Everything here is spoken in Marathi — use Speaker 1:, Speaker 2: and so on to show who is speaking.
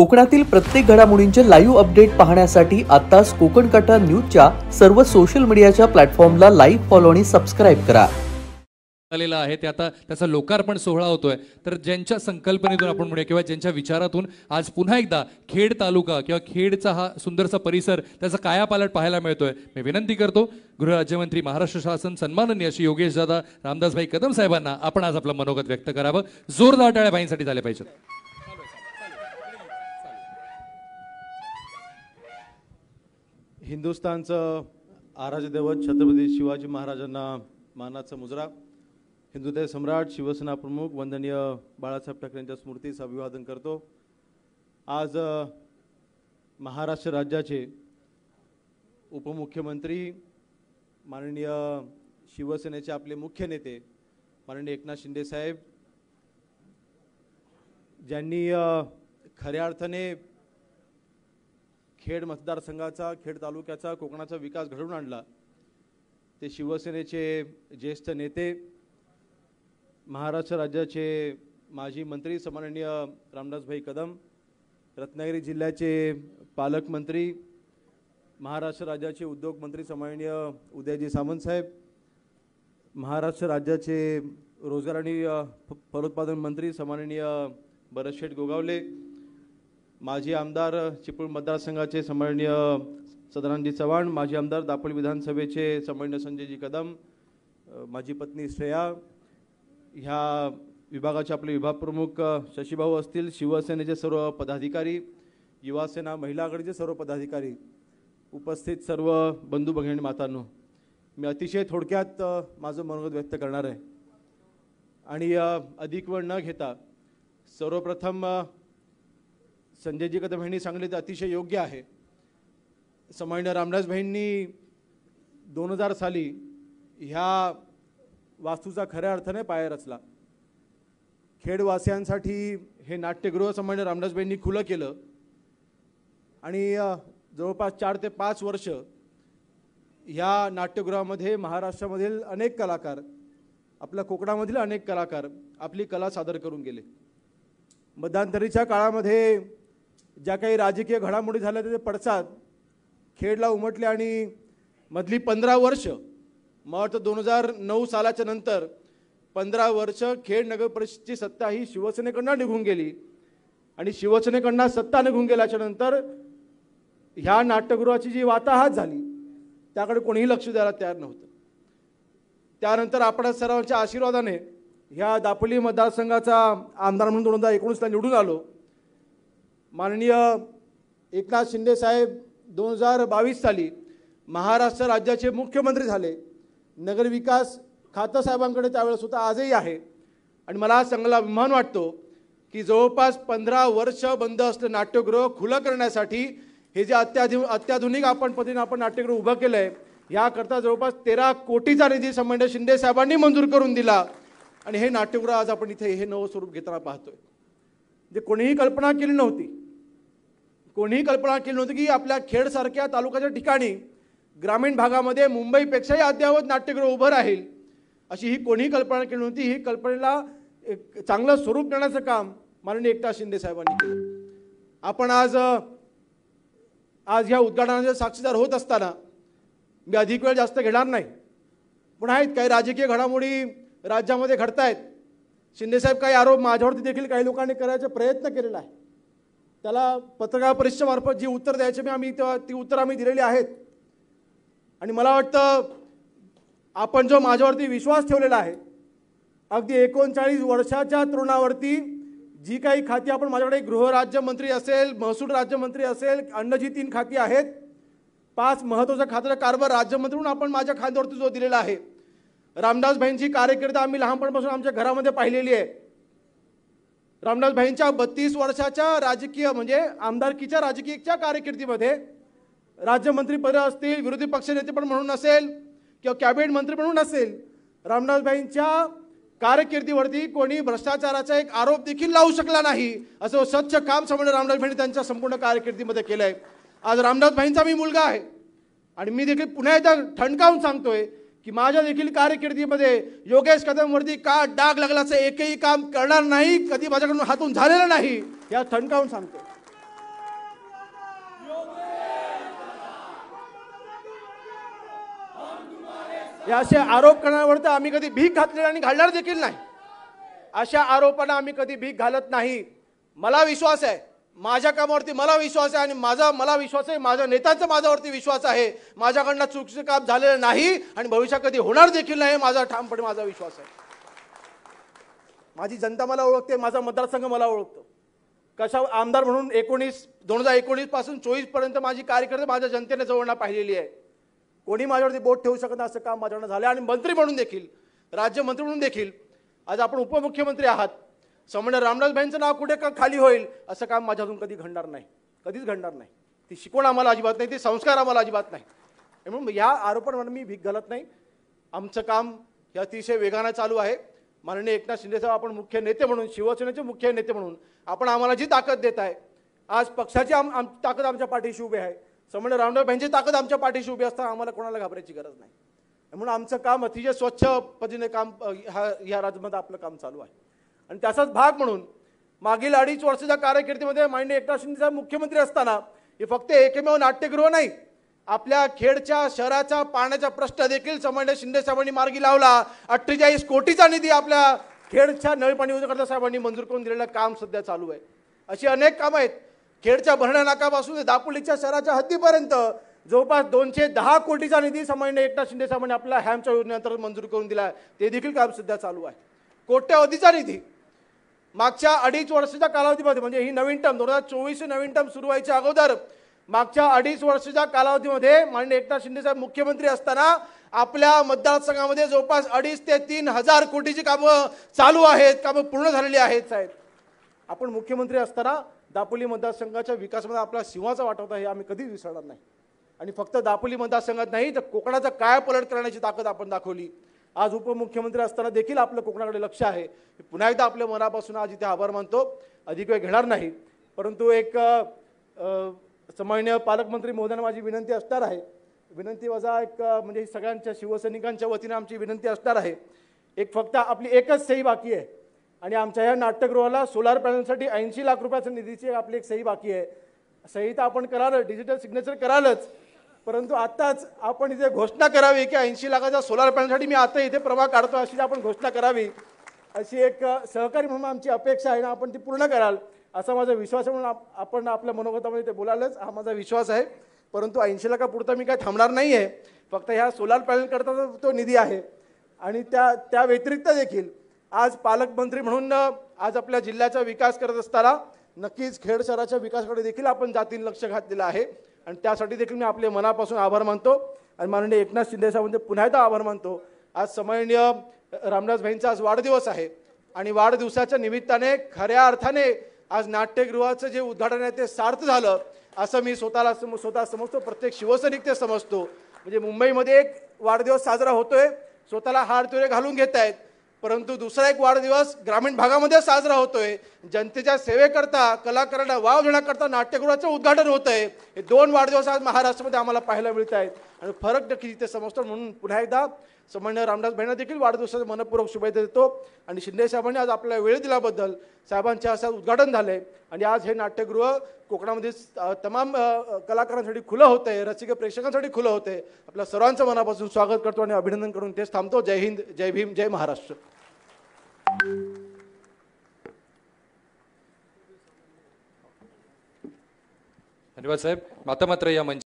Speaker 1: कोकणातील प्रत्येक घडामोडींचे लाईव्ह अपडेट पाहण्यासाठी आताच कोकण कटा न्यूजच्या सर्व सोशल मीडियाच्या प्लॅटफॉर्मला लाईक, फॉलो आणि सबस्क्राईब करा.
Speaker 2: आलेला आहे ते आता त्याचा लोकार्पण सोहळा होतोय. तर ज्यांच्या संकल्पनेतून आपण म्हणूया किंवा ज्यांच्या विचारातून आज पुन्हा एकदा खेड तालुका किंवा खेडचा हा सुंदरसा परिसर त्याचा कायापालट पाहायला मिळतोय. मी विनंती करतो गृहराज्यमंत्री, महाराष्ट्र शासन सन्माननीय श्री योगेश दादा रामदासभाई कदम साहेबांना आपण आज आपलं मनोगत व्यक्त करावं. जोरदार टाळ्या बाईंसाठी झाले पाहिजेत.
Speaker 3: हिंदुस्थानचं आराध्य दैवत छत्रपती शिवाजी महाराजांना मानाचा मुजरा, हिंदुत्व सम्राट, शिवसेना प्रमुख वंदनीय बाळासाहेब ठाकरे यांच्या स्मृतीस अभिवादन करतो. आज महाराष्ट्र राज्याचे उपमुख्यमंत्री, माननीय शिवसेनेचे आपले मुख्य नेते माननीय एकनाथ शिंदे साहेब, ज्यांनी खऱ्या अर्थाने खेड मतदारसंघाचा, खेड तालुक्याचा, कोकणाचा विकास घडवून आणला, ते शिवसेनेचे ज्येष्ठ नेते, महाराष्ट्र राज्याचे माजी मंत्री सन्माननीय रामदासभाई कदम, रत्नागिरी जिल्ह्याचे पालकमंत्री, महाराष्ट्र राज्याचे उद्योग मंत्री सन्माननीय उदयजी सामंत साहेब, महाराष्ट्र राज्याचे रोजगार आणि फलोत्पादन मंत्री सन्माननीय भरतशेठ गोगावले, माजी आमदार चिपळूण मतदारसंघाचे सन्माननीय सदानंदजी चव्हाण, माजी आमदार दापोली विधानसभेचे सन्माननीय संजयजी कदम, माझी पत्नी श्रेया, ह्या विभागाचे आपले विभाग प्रमुख शशीभाऊ असतील, शिवसेनेचे सर्व पदाधिकारी, युवासेना महिला आघाडीचे सर्व पदाधिकारी, उपस्थित सर्व बंधू भगिनी मातांनो, मी अतिशय थोडक्यात माझं मनोगत व्यक्त करणार आहे. आणि अधिक वेळ न घेता सर्वप्रथम संजयजी कदम यांनी सांगितले ते अतिशय योग्य आहे. सन्माननीय रामदासभाईंनी 2000 साली ह्या वास्तूचा खऱ्या अर्थाने पाया रचला. खेडवासियांसाठी हे नाट्यगृह सन्माननीय रामदासभाईंनी खुलं केलं आणि जवळपास 4 ते 5 वर्ष ह्या नाट्यगृहामध्ये महाराष्ट्रामधील अनेक कलाकार, आपल्या कोकणामधील अनेक कलाकार आपली कला सादर करून गेले. मध्यंतरीच्या काळामध्ये ज्या काही राजकीय घडामोडी झाल्या त्याचे पडसाद खेडला उमटले आणि मधली 15 वर्ष, मला वाटतं 2009 सालाच्या नंतर 15 वर्ष खेड नगर परिषदेची सत्ता ही शिवसेनेकडनं निघून गेली आणि शिवसेनेकडनं सत्ता निघून गेल्याच्या नंतर ह्या नाट्यगृहाची जी वाताहत झाली त्याकडे कोणीही लक्ष द्यायला तयार नव्हतं. त्यानंतर आपण सर्वांच्या आशीर्वादाने ह्या दापोली मतदारसंघाचा आमदार म्हणून 2019ला निवडून आलो. माननीय एकनाथ शिंदे साहेब 2022 साली महाराष्ट्र राज्याचे मुख्यमंत्री झाले. नगरविकास खातं साहेबांकडे त्यावेळेस होता, आजही आहे. आणि मला चांगला अभिमान वाटतो की जवळपास 15 वर्ष बंद असलेलं नाट्यगृह खुलं करण्यासाठी हे जे अत्याधुनिक पद्धतीने आपण नाट्यगृह उभं केलं आहे, याकरता जवळपास 13 कोटीचा निधी सन्माननीय शिंदे साहेबांनी मंजूर करून दिला आणि हे नाट्यगृह आज आपण इथे हे नवं स्वरूप घेताना पाहतोय. जे कोणीही कल्पना केली नव्हती, की आपल्या खेडसारख्या तालुक्याच्या ठिकाणी ग्रामीण भागामध्ये मुंबईपेक्षाही अद्ययावत नाट्यगृह उभं राहील अशी ही कोणीही कल्पना केली नव्हती. ही कल्पनेला एक चांगलं स्वरूप देण्याचं काम माननीय एकनाथ शिंदे साहेबांनी केलं. आपण आज ह्या उद्घाटनाचे साक्षीदार होत असताना मी अधिक वेळ जास्त घेणार नाही, पण आहेत काही राजकीय घडामोडी राज्यामध्ये घडतायत. शिंदेसाहेब काही आरोप माझ्यावरती देखील काही लोकांनी करायचा प्रयत्न केलेला आहे. त्याला पत्रकार परिषदेमार्फत जी उत्तर द्यायची ती उत्तर आम्ही दिलेली आहेत. आणि मला वाटतं आपण जो माझ्यावरती विश्वास ठेवलेला आहे, अगदी 39 वर्षाच्या तरुणावरती जी काही खाती आपण माझ्याकडे गृहराज्यमंत्री असेल, महसूल राज्यमंत्री असेल, अन्नजी 3 खाती आहेत, 5 महत्त्वाच्या खात्याचा कारभार राज्यमंत्री म्हणून आपण माझ्या खात्यावरती जो दिलेला आहे. रामदासभाईंची कारकीर्द आम्ही लहानपणापासून आमच्या घरामध्ये पाहिलेली आहे. रामदासभाईंच्या 32 वर्षाच्या राजकीय म्हणजे आमदारकीच्या राजकीयच्या कारकिर्दीमध्ये राज्यमंत्रीपद असतील, विरोधी पक्षनेते पण म्हणून असेल किंवा कॅबिनेट मंत्री म्हणून असेल, रामदासभाईंच्या कारकिर्दीवरती कोणी भ्रष्टाचाराचा एक आरोप देखील लावू शकला नाही असं स्वच्छ काम सन्माननीय रामदासभाईंनी त्यांच्या संपूर्ण कारकिर्दीमध्ये केलं आहे. आज रामदासभाईंचा मी मुलगा आहे आणि मी देखील पुन्हा एकदा ठणकावून सांगतोय की माझ्या देखील कारकिर्दीमध्ये योगेश कदमवरती का डाग लागल्याचं एकही काम करणार नाही, कधी माझ्याकडून हातून झालेलं नाही, या ठणकावून सांगतो. हे असे आरोप करण्यावर तर आम्ही कधी भीक घातलेली आणि घालणार देखील नाही. अशा आरोपांना आम्ही कधी भीक घालत नाही. मला विश्वास आहे, माझ्या कामावरती मला विश्वास आहे आणि मला विश्वास आहे, माझ्या नेत्यांचा माझ्यावरती विश्वास आहे. माझ्याकडनं चुकीचं काम झालेलं नाही आणि भविष्यात कधी होणार देखील नाही, माझा ठामपणे माझा विश्वास आहे. माझी जनता मला ओळखते, माझा मतदारसंघ मला ओळखतो. कशा आमदार म्हणून 2019 पासून 24 पर्यंत माझी कार्यकर्ते माझ्या जनतेने जवळना पाहिलेली आहे. कोणी माझ्यावरती बोट ठेवू शकत नाही असं काम माझ्याकडनं झालं. आणि मंत्री म्हणून देखील, राज्यमंत्री म्हणून देखील, आज आपण उपमुख्यमंत्री आहात, सन्माननीय रामदासभाईंचं नाव कुठे खाली होईल असं काम माझ्यातून कधी घडणार नाही, कधीच घडणार नाही. ती शिकवण आम्हाला अजिबात नाही, ती संस्कार आम्हाला अजिबात नाही. म्हणून या आरोपांवर मी भीक घालत नाही. आमचं काम हे अतिशय वेगानं चालू आहे. माननीय एकनाथ शिंदेसाहेब, आपण मुख्य नेते म्हणून, शिवसेनेचे मुख्य नेते म्हणून आपण आम्हाला जी ताकद देत आहे, आज पक्षाची ताकद आमच्या पाठीशी उभी आहे, सन्माननीय रामदासभाईंची ताकद आमच्या पाठीशी उभी असताना आम्हाला कोणाला घाबरायची गरज नाही. म्हणून आमचं काम अतिशय स्वच्छ पद्धतीने काम ह्या राज्यामध्ये आपलं काम चालू आहे. आणि त्याचाच भाग म्हणून मागील 2.5 वर्षाच्या कारकिर्दीमध्ये माननीय एकनाथ शिंदेसाहेब मुख्यमंत्री असताना हे फक्त एकमेव नाट्यगृह नाही, आपल्या खेडच्या शहराचा पाण्याचा प्रश्न देखील सन्माननीय शिंदेसाहेबांनी मार्गी लावला. 48 कोटीचा निधी आपल्या खेडच्या नळपाणी योजनेकरता साहेबांनी मंजूर करून दिलेलं काम सध्या चालू आहे. अशी अनेक कामं आहेत. खेडच्या भरण्या नाकापासून दापोलीच्या शहराच्या हद्दीपर्यंत जवळपास 210 कोटीचा निधी सन्माननीय एकनाथ शिंदेसाहेबांनी आपल्या हॅमच्या योजनेअंतर्गत मंजूर करून दिला. ते देखील काम सध्या चालू आहे. कोट्यवधीचा निधी मागच्या 2.5 वर्षाच्या कालावधीमध्ये, म्हणजे ही नवीन टर्म 2024 नवीन टर्म सुरू व्हायच्या अगोदर मागच्या 2.5 वर्षाच्या कालावधीमध्ये माननीय एकनाथ शिंदेसाहेब मुख्यमंत्री असताना आपल्या मतदारसंघामध्ये जवळपास 2,500 ते 3,000 कोटीची कामं चालू आहेत, कामं पूर्ण झालेली आहेत. साहेब, आपण मुख्यमंत्री असताना दापोली मतदारसंघाच्या विकासामध्ये आपला सिंहाचा वाटा होता, हे आम्ही कधीच विसरणार नाही. आणि फक्त दापोली मतदारसंघात नाही तर कोकणाचा कायापालट करण्याची ताकद आपण दाखवली. आज उपमुख्यमंत्री असताना देखील आपलं कोकणाकडे लक्ष आहे. पुन्हा एकदा आपल्या मनापासून आज इथे आभार मानतो. अधिक वेळ घेणार नाही, परंतु एक सन्माननीय पालकमंत्री महोदयांना माझी विनंती असणार आहे. विनंती वजा एक म्हणजे सगळ्यांच्या शिवसैनिकांच्या वतीने आमची विनंती असणार आहे. एक फक्त आपली एकच सही बाकी आहे आणि आमच्या ह्या नाट्यगृहाला सोलार पॅनलसाठी 80 लाख रुपयाच्या निधीची आपली एक सही बाकी आहे. सही तर आपण कराल, डिजिटल सिग्नेचर करालच, परंतु आताच आपण इथे घोषणा करावी की 80 लाखाच्या सोलार पॅनलसाठी मी आता इथे प्रभाग काढतो अशी आपण घोषणा करावी. अशी एक सहकारी म्हणून आमची अपेक्षा आहे ना, आपण ती पूर्ण कराल असा माझा विश्वास आहे. म्हणून आपण आपल्या मनोगतामध्ये ते बोलालच हा माझा विश्वास आहे. परंतु 80 लाखापुरता मी काय थांबणार नाही आहे. फक्त ह्या सोलार पॅनल करता तो निधी आहे. आणि त्या व्यतिरिक्त देखील आज पालकमंत्री म्हणून आज आपल्या जिल्ह्याचा विकास करत असताना नक्कीच खेड शहराच्या विकासाकडे देखील आपण जातीनं लक्ष घातलेलं आहे. आणि त्यासाठी देखील मी आपले मनापासून आभार मानतो. आणि माननीय एकनाथ शिंदे साहेबांचे पुन्हा एकदा आभार मानतो. आज सन्माननीय रामदासभाईंचा आज वाढदिवस आहे आणि वाढदिवसाच्या निमित्ताने खऱ्या अर्थाने आज नाट्यगृहाचं जे उद्घाटन आहे ते सार्थ झालं असं मी स्वतः समजतो. प्रत्येक शिवसैनिक ते समजतो. म्हणजे मुंबईमध्ये एक वाढदिवस साजरा होतोय, स्वतःला हार तुरे घालून घेत आहेत, परंतु दुसरा एक वाढदिवस ग्रामीण भागामध्ये साजरा होतोय. जनतेच्या सेवेकरता, कलाकारांना वाव देण्याकरता नाट्यगृहाचं उद्घाटन होतंय. हे 2 वाढदिवस आज महाराष्ट्रामध्ये आम्हाला पाहायला मिळत आहेत आणि फरक नक्की ते समजतो. म्हणून पुन्हा एकदा सन्माननीय रामदासभाईंना देखील वाढदिवसाच्या मनपूर्वक शुभेच्छा देतो. आणि शिंदे साहेबांनी आज आपल्याला वेळ दिल्याबद्दल साहेबांच्या असं उद्घाटन झालंय आणि आज हे नाट्यगृह कोकणामध्ये तमाम कलाकारांसाठी खुलं होतंय, रसिक प्रेक्षकांसाठी खुलं होतंय. आपल्या सर्वांचं मनापासून स्वागत करतो आणि अभिनंदन करून तेच थांबतो. जय हिंद, जय भीम, जय महाराष्ट्र.
Speaker 2: धन्यवाद साहेब. आता मात्र या मंच